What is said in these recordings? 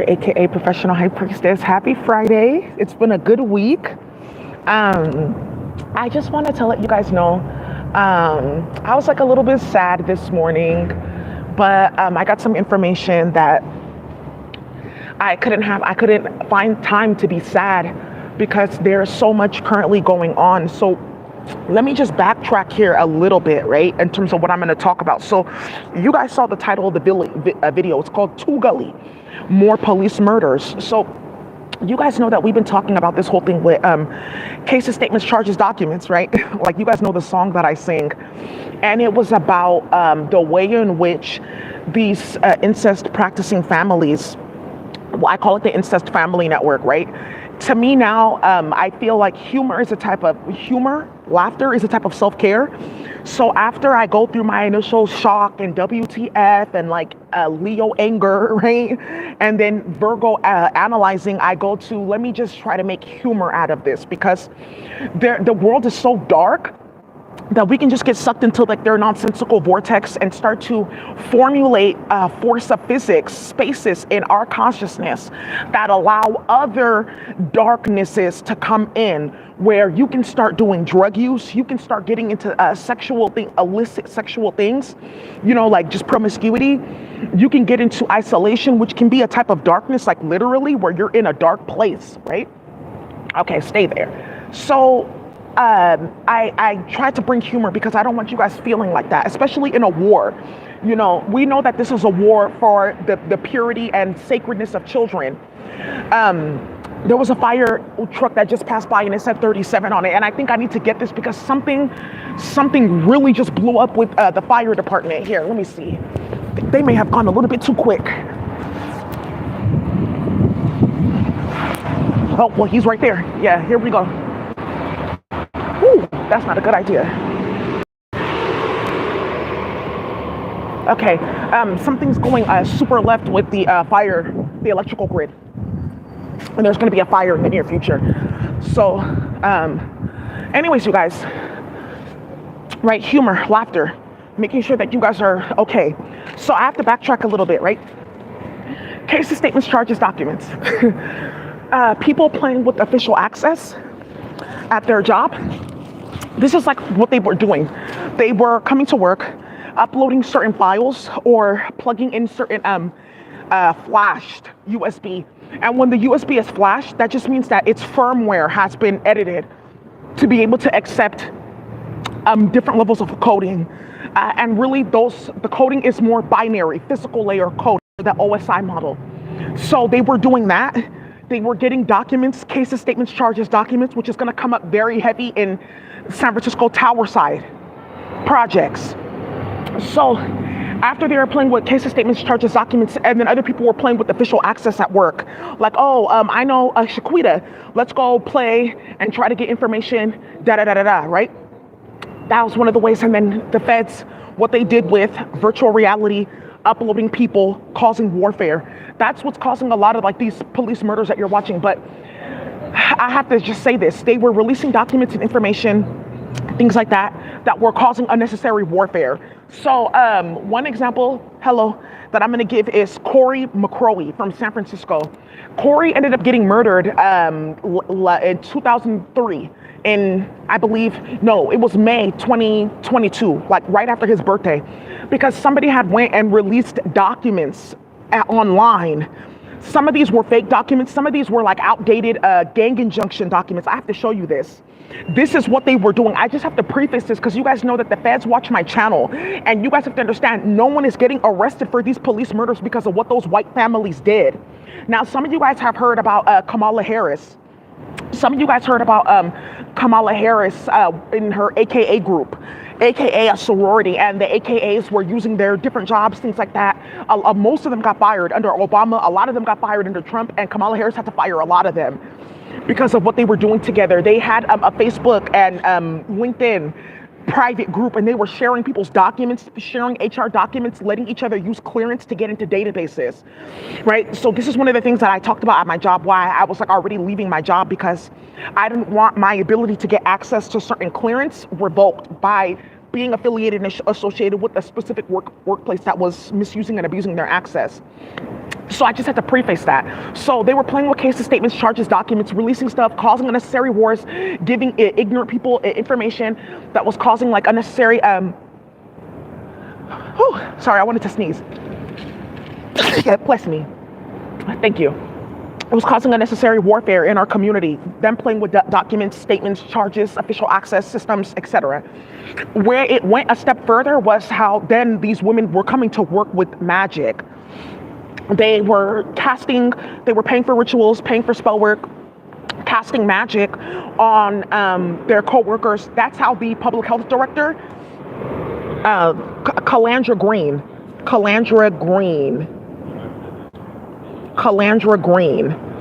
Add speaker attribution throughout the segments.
Speaker 1: aka Professional High Priestess. Happy Friday. It's been a good week. I just wanted to let you guys know I was like a little bit sad this morning, but I got some information that I couldn't find time to be sad because there's so much currently going on. So let me just backtrack here a little bit, right, in terms of what I'm going to talk about. So you guys saw the title of the video. It's called To Gully, More Police Murders. So you guys know that we've been talking about this whole thing with cases, statements, charges, documents, right? Like you guys know the song that I sing. And it was about the way in which these incest practicing families, well, I call it the incest family network, right? To me now, I feel like laughter is a type of self-care. So after I go through my initial shock and WTF and like Leo anger, right? And then Virgo analyzing, I go to, let me just try to make humor out of this because the world is so dark that we can just get sucked into like their nonsensical vortex and start to formulate force of physics spaces in our consciousness that allow other darknesses to come in, where you can start doing drug use, you can start getting into illicit sexual things, like just promiscuity. You can get into isolation, which can be a type of darkness, like literally where you're in a dark place, right? Okay, stay there. So I tried to bring humor because I don't want you guys feeling like that, especially in a war. We know that this is a war for the purity and sacredness of children. There was a fire truck that just passed by and it said 37 on it. And I think I need to get this because something really just blew up with the fire department. Here, let me see. They may have gone a little bit too quick. Oh, well, he's right there. Yeah, here we go. Ooh, that's not a good idea. Okay, something's going super left with the the electrical grid. And there's going to be a fire in the near future. So, anyways, you guys, right? Humor, laughter, making sure that you guys are okay. So I have to backtrack a little bit, right? Cases, statements, charges, documents. People playing with official access at their job. This is like what they were doing. They were coming to work, uploading certain files or plugging in certain flashed USB. And when the USB is flashed, that just means that its firmware has been edited to be able to accept different levels of coding. And really the coding is more binary, physical layer code, the OSI model. So they were doing that. They were getting documents, cases, statements, charges, documents, which is going to come up very heavy in San Francisco Tower side projects. So after they were playing with cases, statements, charges, documents, and then other people were playing with official access at work. Like, I know Shaquita, let's go play and try to get information, right? That was one of the ways. And then the feds, what they did with virtual reality, uploading people, causing warfare. That's what's causing a lot of like these police murders that you're watching. But I have to just say this. They were releasing documents and information, things like that were causing unnecessary warfare. So one example, that I'm going to give is Corey McCrory from San Francisco. Corey ended up getting murdered in 2003 it was May 2022, like right after his birthday, because somebody had went and released documents online. Some of these were fake documents. Some of these were like outdated gang injunction documents. I have to show you this. This is what they were doing. I just have to preface this because you guys know that the feds watch my channel, and you guys have to understand no one is getting arrested for these police murders because of what those white families did. Now, some of you guys have heard about Kamala Harris. Some of you guys heard about Kamala Harris in her AKA group, AKA a sorority, and the AKAs were using their different jobs, things like that. Most of them got fired under Obama. A lot of them got fired under Trump, and Kamala Harris had to fire a lot of them because of what they were doing together. They had a Facebook and LinkedIn private group, and they were sharing people's documents, sharing HR documents, letting each other use clearance to get into databases, right? So this is one of the things that I talked about at my job, why I was like already leaving my job, because I didn't want my ability to get access to certain clearance revoked by being affiliated and associated with a specific workplace that was misusing and abusing their access. So I just had to preface that. So they were playing with cases, statements, charges, documents, releasing stuff, causing unnecessary wars, giving ignorant people information that was causing like unnecessary, sorry, I wanted to sneeze. Yeah, bless me. Thank you. It was causing unnecessary warfare in our community. Them playing with documents, statements, charges, official access systems, etc. Where it went a step further was how then these women were coming to work with magic. They were paying for rituals, paying for spell work, casting magic on their co-workers. That's how the public health director, Calandra Green.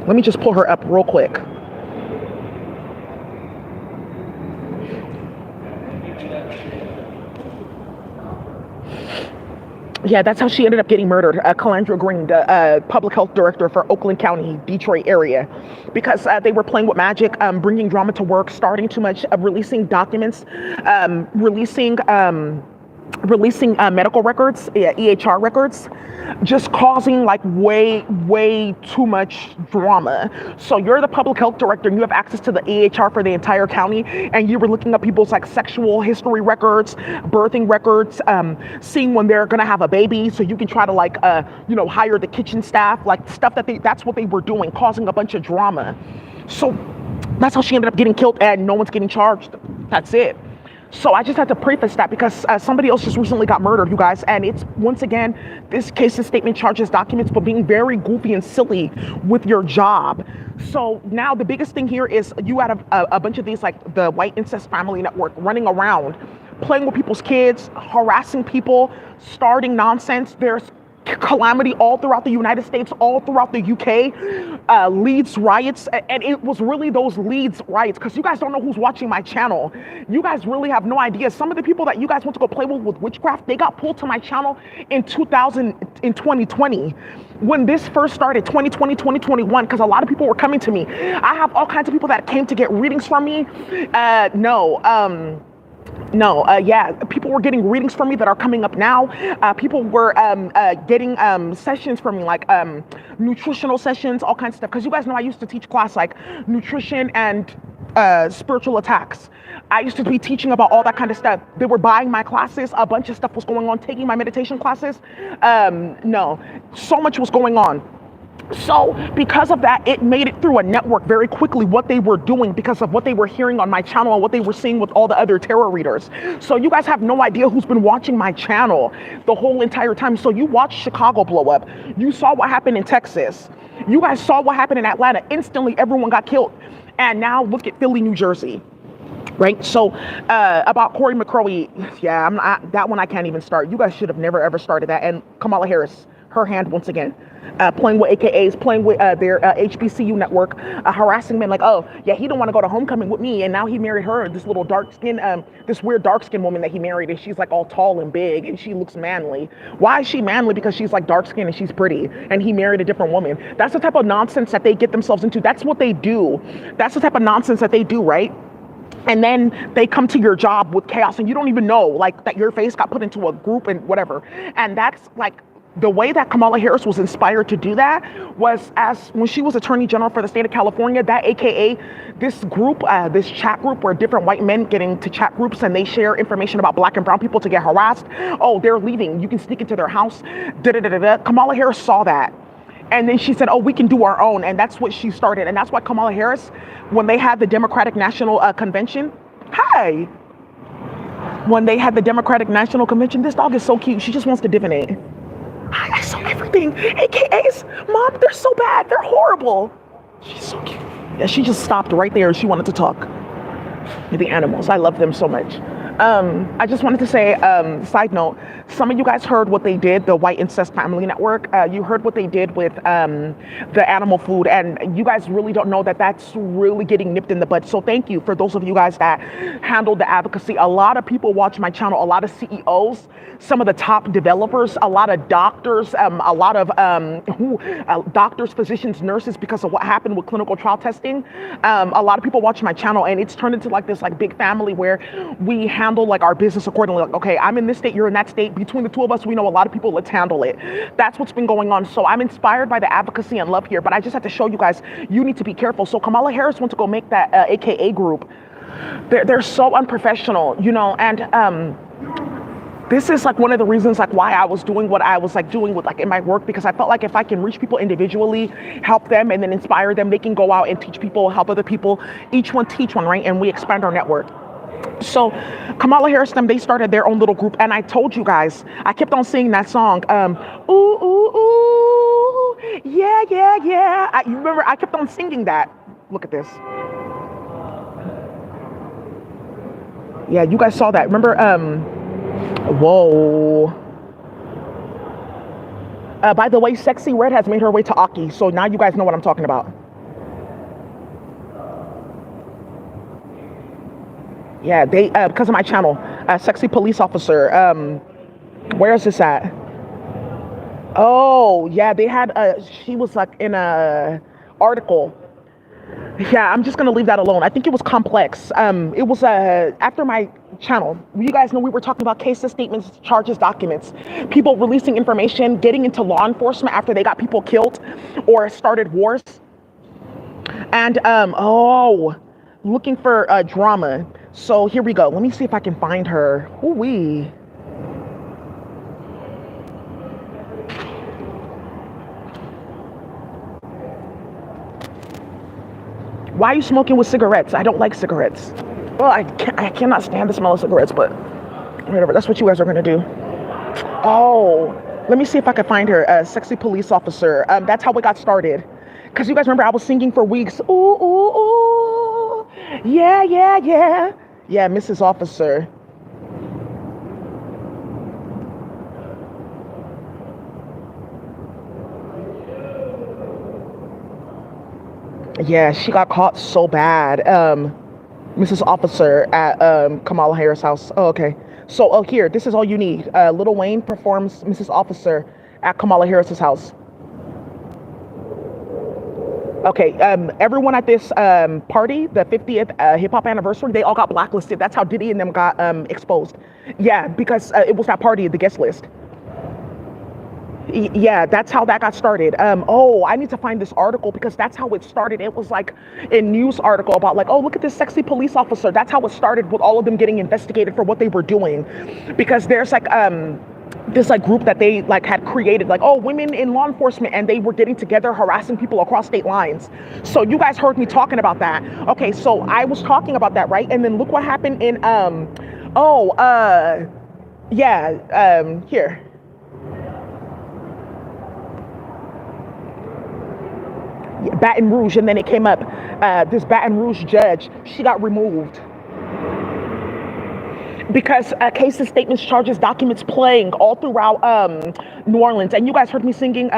Speaker 1: Let me just pull her up real quick. Yeah, that's how she ended up getting murdered. Calandra Green, the public health director for Oakland County, Detroit area, because they were playing with magic, bringing drama to work, starting too much, releasing documents, releasing medical records, EHR records, just causing like way too much drama. So you're the public health director and you have access to the EHR for the entire county, and you were looking up people's like sexual history records, birthing records, seeing when they're gonna have a baby, so you can try to like hire the kitchen staff, like stuff that's what they were doing, causing a bunch of drama. So that's how she ended up getting killed, and no one's getting charged. That's it. So I just had to preface that because somebody else just recently got murdered, you guys. And it's, once again, this case's statement, charges, documents, but being very goofy and silly with your job. So now the biggest thing here is you had a bunch of these, like the white incest family network running around, playing with people's kids, harassing people, starting nonsense. There's calamity all throughout the United States, all throughout the UK, Leeds riots, and it was really those Leeds riots, because you guys don't know who's watching my channel. You guys really have no idea. Some of the people that you guys want to go play with witchcraft, they got pulled to my channel in 2020. When this first started, 2020, 2021, because a lot of people were coming to me. I have all kinds of people that came to get readings from me. People were getting readings from me that are coming up now. People were getting sessions from me, like nutritional sessions, all kinds of stuff. Because you guys know I used to teach class like nutrition and spiritual attacks. I used to be teaching about all that kind of stuff. They were buying my classes. A bunch of stuff was going on, taking my meditation classes. So much was going on. So because of that, it made it through a network very quickly what they were doing, because of what they were hearing on my channel and what they were seeing with all the other tarot readers. So you guys have no idea who's been watching my channel the whole entire time. So you watched Chicago blow up. You saw what happened in Texas. You guys saw what happened in Atlanta. Instantly, everyone got killed. And now look at Philly, New Jersey. Right? So about Corey McCrory, that one I can't even start. You guys should have never ever started that. And Kamala Harris, her hand once again, playing with AKAs, playing with their HBCU network, harassing men like, oh yeah, he don't want to go to homecoming with me, and now he married her, this little dark skin, this weird dark skin woman that he married, and she's like all tall and big, and she looks manly. Why is she manly? Because she's like dark skin and she's pretty, and he married a different woman. That's the type of nonsense that they get themselves into. That's what they do. That's the type of nonsense that they do, right? And then they come to your job with chaos, and you don't even know, like, that your face got put into a group and whatever. And that's like, the way that Kamala Harris was inspired to do that was as when she was Attorney General for the state of California, that AKA this group, this chat group where different white men get into chat groups and they share information about black and brown people to get harassed. Oh, they're leaving. You can sneak into their house. Kamala Harris saw that. And then she said, oh, we can do our own. And that's what she started. And that's why Kamala Harris, when they had the Democratic National Convention, when they had the Democratic National Convention, this dog is so cute. She just wants to divinate. I saw everything. AKAs, Mom, they're so bad. They're horrible. She's so cute. Yeah, she just stopped right there. She wanted to talk. The animals, I love them so much. I just wanted to say, side note, some of you guys heard what they did, the White Incest Family Network. You heard what they did with the animal food, and you guys really don't know that that's really getting nipped in the bud. So thank you for those of you guys that handled the advocacy. A lot of people watch my channel, a lot of CEOs, some of the top developers, a lot of doctors, a lot of doctors, physicians, nurses, because of what happened with clinical trial testing. A lot of people watch my channel, and it's turned into like this like big family where we handle like our business accordingly. Like, okay, I'm in this state, you're in that state. Between the two of us, we know a lot of people. Let's handle it. That's what's been going on. So I'm inspired by the advocacy and love here, but I just have to show you guys, you need to be careful. So Kamala Harris went to go make that AKA group. They're so unprofessional, you know, and this is like one of the reasons like why I was doing what I was like doing with like in my work, because I felt like if I can reach people individually, help them, and then inspire them, they can go out and teach people, help other people, each one teach one, right? And we expand our network. So Kamala Harris, they started their own little group, and I told you guys, I kept on singing that song, ooh, ooh, ooh, yeah, yeah, yeah. You remember, I kept on singing that. Look at this. Yeah, you guys saw that. Remember, whoa. By the way, Sexy Red has made her way to Aki, so now you guys know what I'm talking about. Yeah, they because of my channel, Sexy Police Officer. Where is this at? Oh, yeah, they had she was like in a article. Yeah, I'm just gonna leave that alone. I think it was complex. It was after my channel. You guys know we were talking about cases, statements, charges, documents, people releasing information, getting into law enforcement after they got people killed or started wars. And looking for drama. So here we go. Let me see if I can find her. Ooh-wee. Why are you smoking with cigarettes? I don't like cigarettes. Well, I cannot stand the smell of cigarettes, but whatever. That's what you guys are gonna do. Oh, let me see if I can find her. Sexy Police Officer. That's how it got started. Because you guys remember I was singing for weeks. Ooh, ooh, ooh. Yeah, yeah, yeah. Yeah, Mrs. Officer. Yeah, she got caught so bad. Mrs. Officer at Kamala Harris' house. Oh, okay. So, here, this is all you need. Lil Wayne performs Mrs. Officer at Kamala Harris' house. Okay, everyone at this party, the 50th hip hop anniversary, they all got blacklisted. That's how Diddy and them got exposed. Yeah, because it was that party, the guest list. Yeah, that's how that got started. I need to find this article because that's how it started. It was like a news article about like, oh, look at this sexy police officer. That's how it started with all of them getting investigated for what they were doing. Because there's like this like group that they like had created, like, oh, women in law enforcement, and they were getting together harassing people across state lines. So you guys heard me talking about that. Okay, so I was talking about that, right? And then look what happened in here. Baton Rouge, and then it came up, this Baton Rouge judge, she got removed because cases, statements, charges, documents playing all throughout New Orleans. And you guys heard me singing,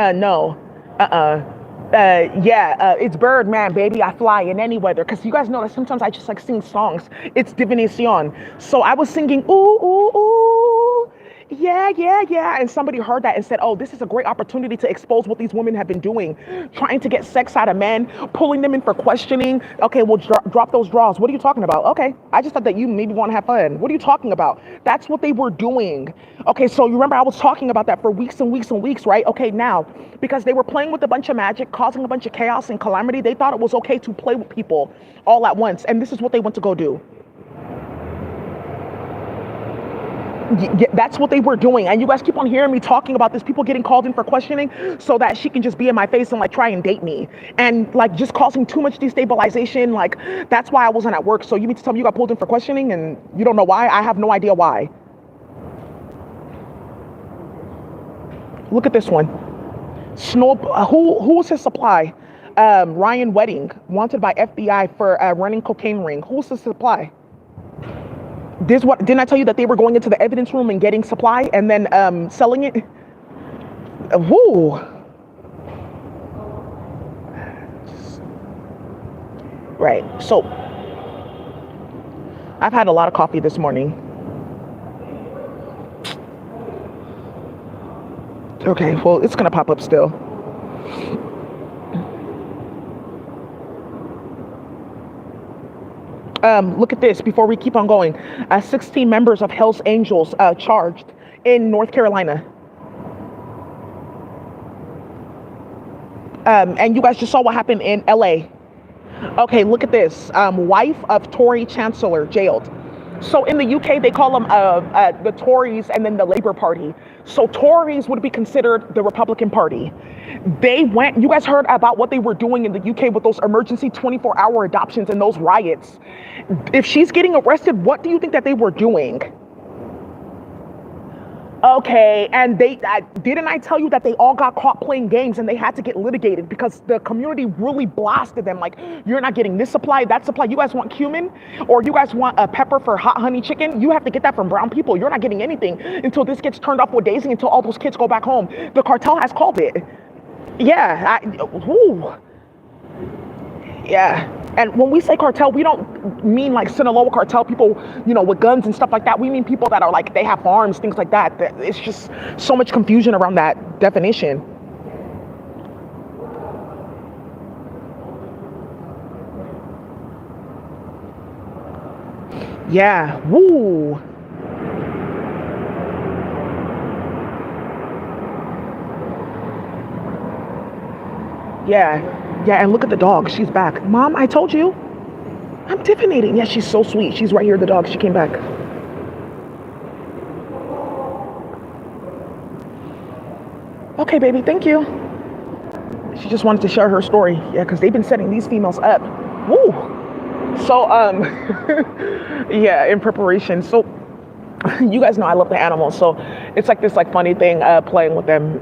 Speaker 1: it's Birdman, baby, I fly in any weather. Because you guys know that sometimes I just like sing songs. It's divination. So I was singing, ooh, ooh, ooh. Yeah, yeah, yeah. And somebody heard that and said, oh, this is a great opportunity to expose what these women have been doing, trying to get sex out of men, pulling them in for questioning. Okay, well, drop those draws. What are you talking about? Okay, I just thought that you maybe want to have fun. What are you talking about? That's what they were doing. Okay, so you remember I was talking about that for weeks and weeks and weeks, right? Okay, now, because they were playing with a bunch of magic, causing a bunch of chaos and calamity, they thought it was okay to play with people all at once. And this is what they went to go do. That's what they were doing. And you guys keep on hearing me talking about this, people getting called in for questioning so that she can just be in my face and like try and date me, and like just causing too much destabilization. Like, that's why I wasn't at work. So you mean to tell me you got pulled in for questioning and you don't know why? I have no idea why. Look at this one. Who was his supply? Ryan Wedding, wanted by FBI for running cocaine ring. Who's the supply? Didn't I tell you that they were going into the evidence room and getting supply and then selling it? Woo. Right. So I've had a lot of coffee this morning. Okay, well, it's gonna pop up still. Look at this before we keep on going. 16 members of Hell's Angels charged in North Carolina. And you guys just saw what happened in LA. Okay, look at this. Wife of Tory Chancellor jailed. So in the UK, they call them the Tories and then the Labour Party. So Tories would be considered the Republican Party. They went, you guys heard about what they were doing in the UK with those emergency 24-hour adoptions and those riots. If she's getting arrested, what do you think that they were doing? Okay, and didn't I tell you that they all got caught playing games and they had to get litigated because the community really blasted them like, you're not getting this supply, that supply. You guys want cumin or you guys want a pepper for hot honey chicken? You have to get that from brown people. You're not getting anything until this gets turned off with Daisy, until all those kids go back home. The cartel has called it. Yeah, yeah. And when we say cartel, we don't mean like Sinaloa cartel people, with guns and stuff like that. We mean people that are like, they have farms, things like that. It's just so much confusion around that definition. Yeah, woo. Yeah. Yeah, and look at the dog. She's back. Mom, I told you. I'm divinating. Yeah, she's so sweet. She's right here, the dog. She came back. Okay, baby. Thank you. She just wanted to share her story. Yeah, because they've been setting these females up. Woo. So, yeah, in preparation. So, you guys know I love the animals. So, it's like this funny thing playing with them.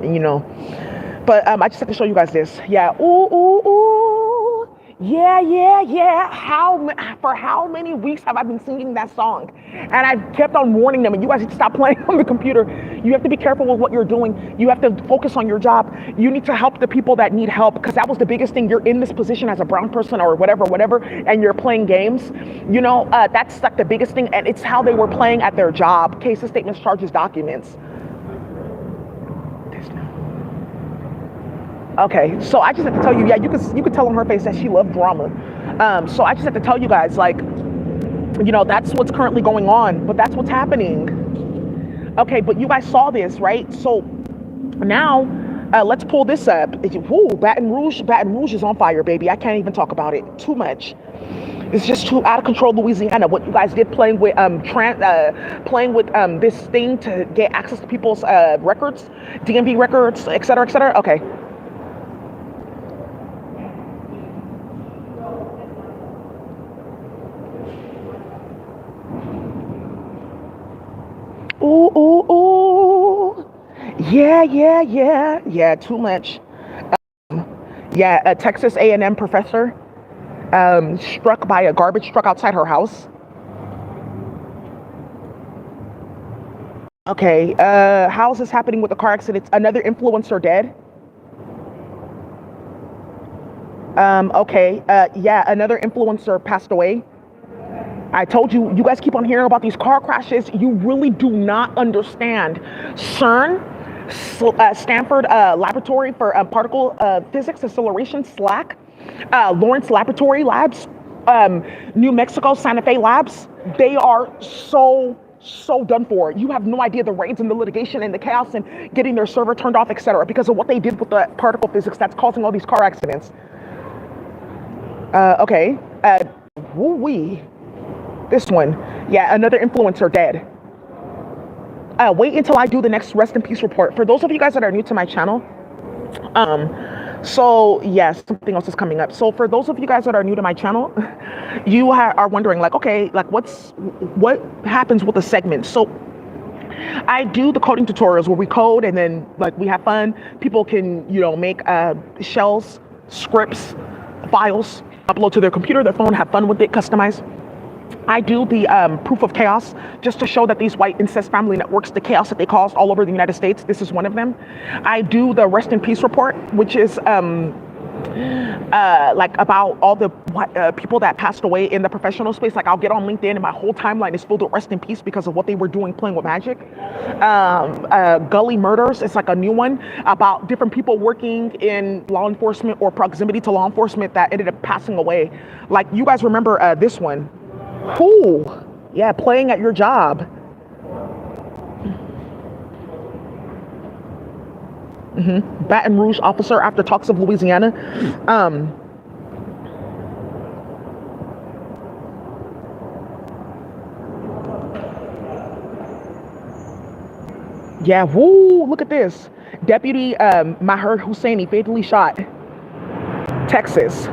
Speaker 1: But I just have to show you guys this. Yeah. Ooh, ooh, ooh. Yeah, yeah, yeah. For how many weeks have I been singing that song? And I've kept on warning them, and you guys need to stop playing on the computer. You have to be careful with what you're doing. You have to focus on your job. You need to help the people that need help, because that was the biggest thing. You're in this position as a brown person or whatever, and you're playing games. That's like the biggest thing, and it's how they were playing at their job. Cases, statements, charges, documents. Okay, so I just have to tell you, yeah, you could tell on her face that she loved drama. So I just have to tell you guys, that's what's currently going on, but that's what's happening. Okay, but you guys saw this, right? So now, let's pull this up. Woo, Baton Rouge is on fire, baby. I can't even talk about it. Too much. It's just too out of control, Louisiana. What you guys did playing with this thing to get access to people's records, DMV records, et cetera, et cetera. Okay. Ooh, ooh, ooh. Yeah, too much. Yeah, a Texas A&M professor struck by a garbage truck outside her house. Okay, how is this happening with the car accident? Another influencer dead. Okay, yeah, another influencer passed away. I told you, you guys keep on hearing about these car crashes. You really do not understand. CERN, Stanford Laboratory for Particle Physics Acceleration, SLAC, Lawrence Laboratory Labs, New Mexico Santa Fe Labs, they are so done for. You have no idea the raids and the litigation and the chaos and getting their server turned off, etc., because of what they did with the particle physics that's causing all these car accidents. Okay. Woo-wee. This one. Yeah, another influencer dead. Wait until I do the next rest in peace report. For those of you guys that are new to my channel, so yes, something else is coming up. So for those of you guys that are new to my channel, you are wondering okay, what happens with the segment? So I do the coding tutorials where we code and then we have fun. People can, make shells, scripts, files, upload to their computer, their phone, have fun with it, customize. I do the proof of chaos just to show that these white incest family networks, the chaos that they caused all over the United States, this is one of them. I do the rest in peace report, which is about all the people that passed away in the professional space. I'll get on LinkedIn and my whole timeline is filled with rest in peace because of what they were doing playing with magic. Gully murders, it's a new one about different people working in law enforcement or proximity to law enforcement that ended up passing away. You guys remember this one. Who? Yeah, playing at your job. Baton Rouge officer after talks of Louisiana. Um, yeah, woo, look at this. Deputy Maher Husseini fatally shot. Texas.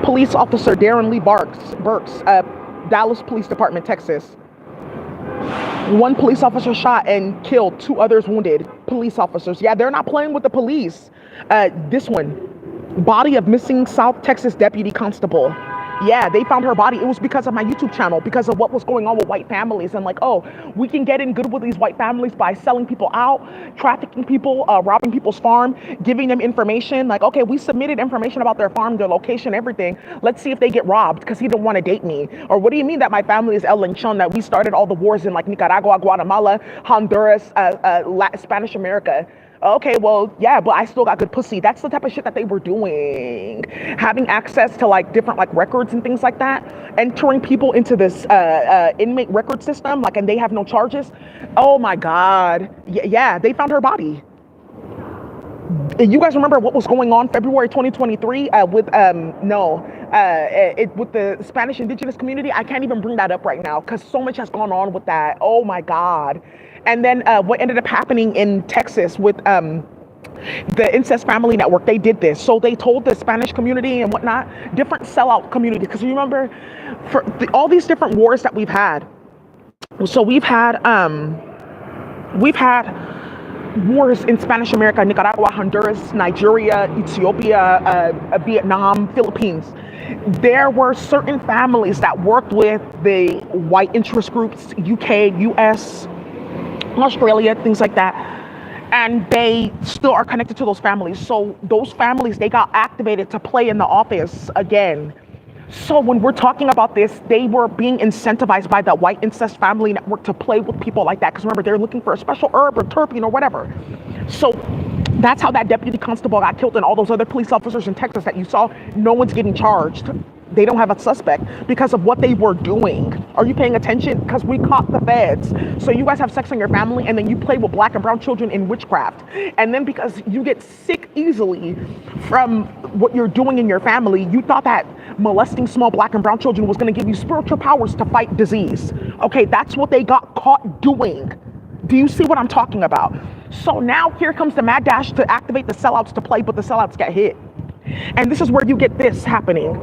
Speaker 1: Police officer Darren Lee Burks, Dallas Police Department, Texas. One police officer shot and killed, two others wounded. Police officers. Yeah, they're not playing with the police. This one. Body of missing South Texas deputy constable. Yeah, they found her body. It was because of my YouTube channel, because of what was going on with white families. And like, oh, we can get in good with these white families by selling people out, trafficking people, robbing people's farm, giving them information. Like, okay, we submitted information about their farm, their location, everything. Let's see if they get robbed because he didn't want to date me. Or what do you mean that my family is El Lechon, that we started all the wars in like Nicaragua, Guatemala, Honduras, Spanish America? Okay, well, yeah, but I still got good pussy. That's the type of shit that they were doing. Having access to like different like records and things like that. Entering people into this inmate record system, like, and they have no charges. Oh my God. Yeah, they found her body. You guys remember what was going on February 2023 with with the Spanish indigenous community? I can't even bring that up right now because so much has gone on with that. Oh my God. And then what ended up happening in Texas with the incest family network, they did this. So they told the Spanish community and whatnot, different sellout communities, because you remember for all these different wars that we've had. So we've had wars in Spanish America, Nicaragua, Honduras, Nigeria, Ethiopia, Vietnam, Philippines. There were certain families that worked with the white interest groups, UK, US, Australia, things like that. And they still are connected to those families. So those families, they got activated to play in the office again. So when we're talking about this, they were being incentivized by the white incest family network to play with people like that. Because remember, they're looking for a special herb or terpene or whatever. So that's how that deputy constable got killed, and all those other police officers in Texas that you saw, no one's getting charged. They don't have a suspect because of what they were doing. Are you paying attention? Because we caught the feds. So you guys have sex on your family and then you play with black and brown children in witchcraft. And then because you get sick easily from what you're doing in your family, you thought that molesting small black and brown children was going to give you spiritual powers to fight disease. Okay, that's what they got caught doing. Do you see what I'm talking about? So now here comes the mad dash to activate the sellouts to play, but the sellouts get hit. And this is where you get this happening.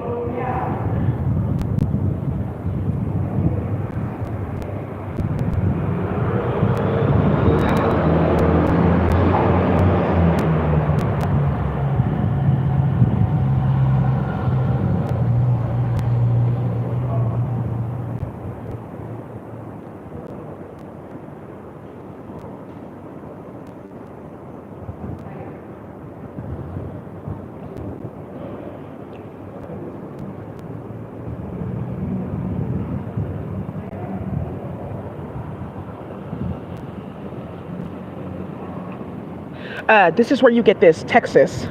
Speaker 1: This is where you get this, Texas.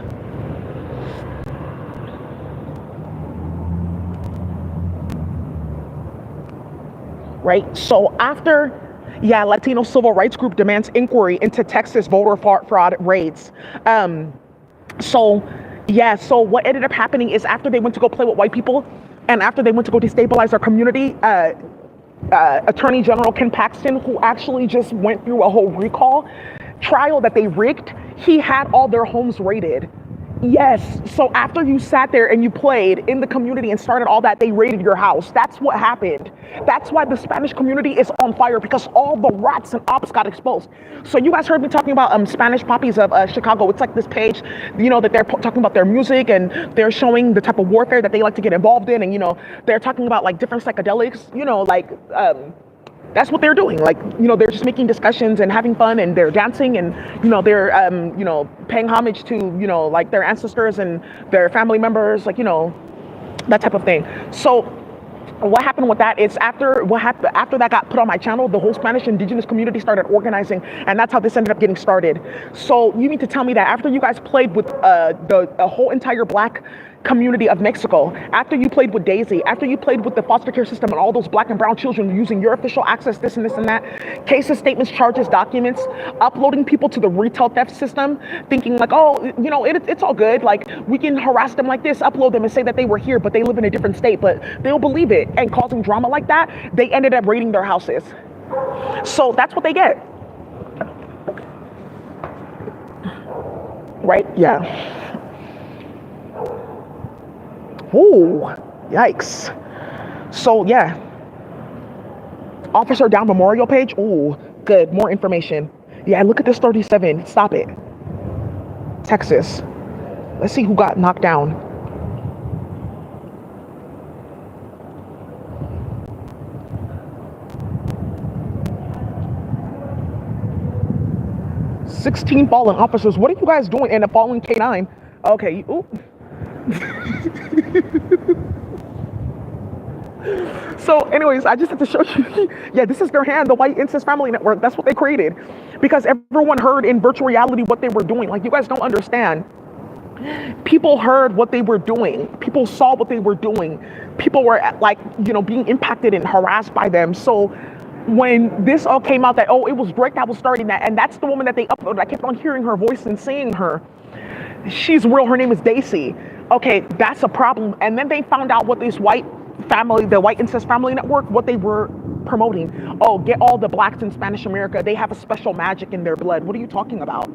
Speaker 1: Right? So after, Latino civil rights group demands inquiry into Texas voter fraud raids. So what ended up happening is after they went to go play with white people and after they went to go destabilize our community, Attorney General Ken Paxton, who actually just went through a whole recall trial that they rigged, he had all their homes raided. Yes. So after you sat there and you played in the community and started all that, they raided your house. That's what happened. That's why the Spanish community is on fire, because all the rats and ops got exposed. So you guys heard me talking about Spanish Poppies of Chicago. It's like this page, that they're talking about their music and they're showing the type of warfare that they like to get involved in. And, they're talking about like different psychedelics, that's what they're doing. Like, they're just making discussions and having fun, and they're dancing, and, they're, paying homage to, like their ancestors and their family members, like, that type of thing. So what happened with that is after that got put on my channel, the whole Spanish indigenous community started organizing, and that's how this ended up getting started. So you mean to tell me that after you guys played with the whole entire black community of Mexico, after you played with Daisy, after you played with the foster care system and all those black and brown children using your official access, this and this and that, cases, statements, charges, documents, uploading people to the retail theft system, thinking like, oh, you know, it's all good. Like, we can harass them like this, upload them and say that they were here, but they live in a different state, but they'll believe it, and causing drama like that, they ended up raiding their houses. So that's what they get. Right? Yeah. Ooh, yikes. So yeah, officer down memorial page. Ooh, good, more information. Yeah, look at this 37. Stop it. Texas. Let's see who got knocked down. "16 fallen officers." What are you guys doing in a fallen K9? Okay, ooh. So anyways, I just have to show you. Yeah, this is their hand, the White Incest Family Network. That's what they created, because everyone heard in virtual reality what they were doing. Like, you guys don't understand. People heard what they were doing. People saw what they were doing. People were like, you know, being impacted and harassed by them. So when this all came out that, oh, it was Drake that was starting that, and that's the woman that they uploaded. I kept on hearing her voice and seeing her. She's real. Her name is Daisy. Okay, that's a problem. And then they found out what this white family, the White Incest Family Network, what they were promoting. Oh, get all the blacks in Spanish America. They have a special magic in their blood. What are you talking about?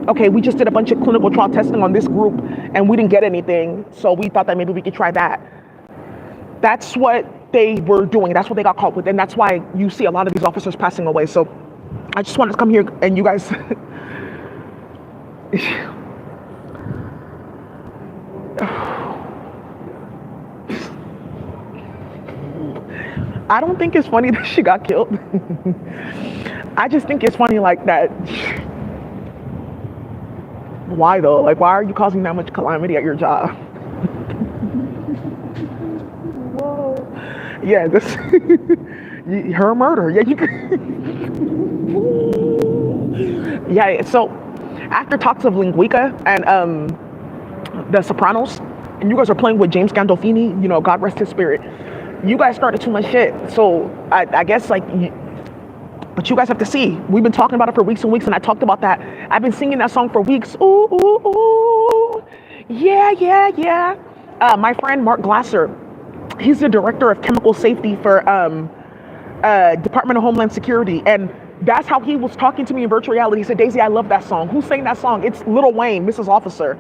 Speaker 1: Okay, we just did a bunch of clinical trial testing on this group and we didn't get anything. So we thought that maybe we could try that. That's what they were doing. That's what they got caught with. And that's why you see a lot of these officers passing away. So I just wanted to come here and you guys... I don't think it's funny that she got killed. I just think it's funny like that. Why though? Like, why are you causing that much calamity at your job? Whoa. Yeah, this her murder. Yeah, you yeah, so after talks of Linguica and The Sopranos, and you guys are playing with James Gandolfini, you know, God rest his spirit. You guys started too much shit. So I guess like, but you guys have to see. We've been talking about it for weeks and weeks, and I talked about that. I've been singing that song for weeks. Ooh, ooh, ooh. Yeah, yeah, yeah. My friend Mark Glasser, he's the director of chemical safety for Department of Homeland Security, and that's how he was talking to me in virtual reality. He said, Daisy, I love that song. Who sang that song? It's Lil Wayne, Mrs. Officer.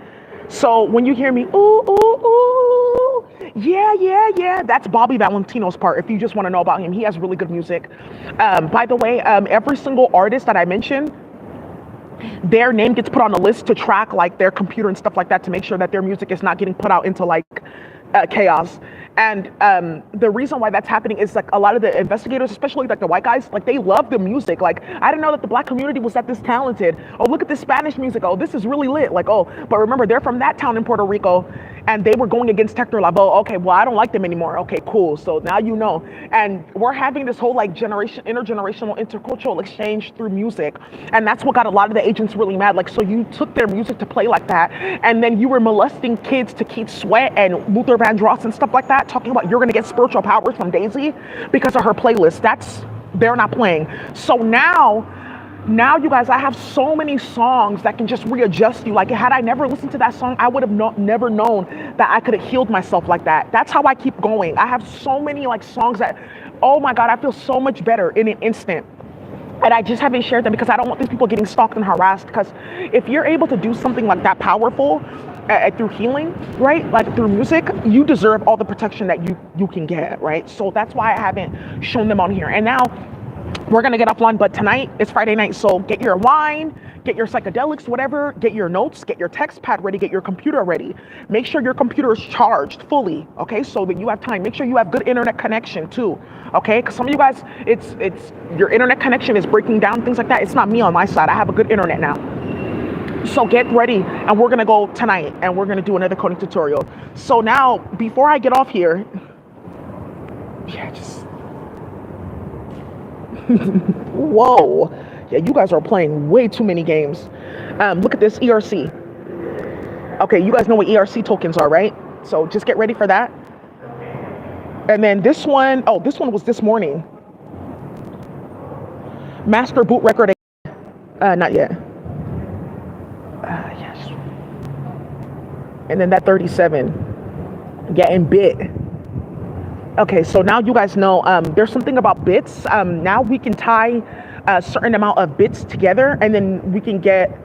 Speaker 1: So when you hear me, ooh, ooh, ooh, yeah, yeah, yeah, that's Bobby Valentino's part. If you just want to know about him, he has really good music. By the way, every single artist that I mentioned, their name gets put on a list to track like their computer and stuff like that to make sure that their music is not getting put out into like chaos. And the reason why that's happening is like a lot of the investigators, especially like the white guys, like they love the music. Like, I didn't know that the black community was that this talented. Oh, look at this Spanish music. Oh, this is really lit. Like, oh, but remember, they're from that town in Puerto Rico and they were going against Hector Lavoe. Okay, well, I don't like them anymore. Okay, cool. So now you know. And we're having this whole like intergenerational, intercultural exchange through music. And that's what got a lot of the agents really mad. Like, so you took their music to play like that. And then you were molesting kids to Keith Sweat and Luther Vandross and stuff like that, talking about you're going to get spiritual powers from Daisy because of her playlist. They're not playing. So now you guys, I have so many songs that can just readjust you. Like, had I never listened to that song, I would have never known that I could have healed myself like that. That's how I keep going. I have so many like songs that, oh my God, I feel so much better in an instant. And I just haven't shared them because I don't want these people getting stalked and harassed. Because if you're able to do something like that powerful through healing, right? Like through music, you deserve all the protection that you can get, right? So that's why I haven't shown them on here. And now we're going to get offline, but tonight is Friday night. So get your wine, get your psychedelics, whatever, get your notes, get your text pad ready, get your computer ready. Make sure your computer is charged fully, okay? So that you have time. Make sure you have good internet connection too, okay? Because some of you guys, it's your internet connection is breaking down, things like that. It's not me on my side. I have a good internet now. So get ready, and we're going to go tonight, and we're going to do another coding tutorial. So now, before I get off here, yeah, just... Whoa. Yeah, you guys are playing way too many games. Look at this ERC. Okay, you guys know what ERC tokens are, right? So just get ready for that. And then this one, oh, this one was this morning. Master boot record. Not yet. Yes. And then that 37 getting bit. Okay, so now you guys know there's something about bits. Now we can tie a certain amount of bits together, and then we can get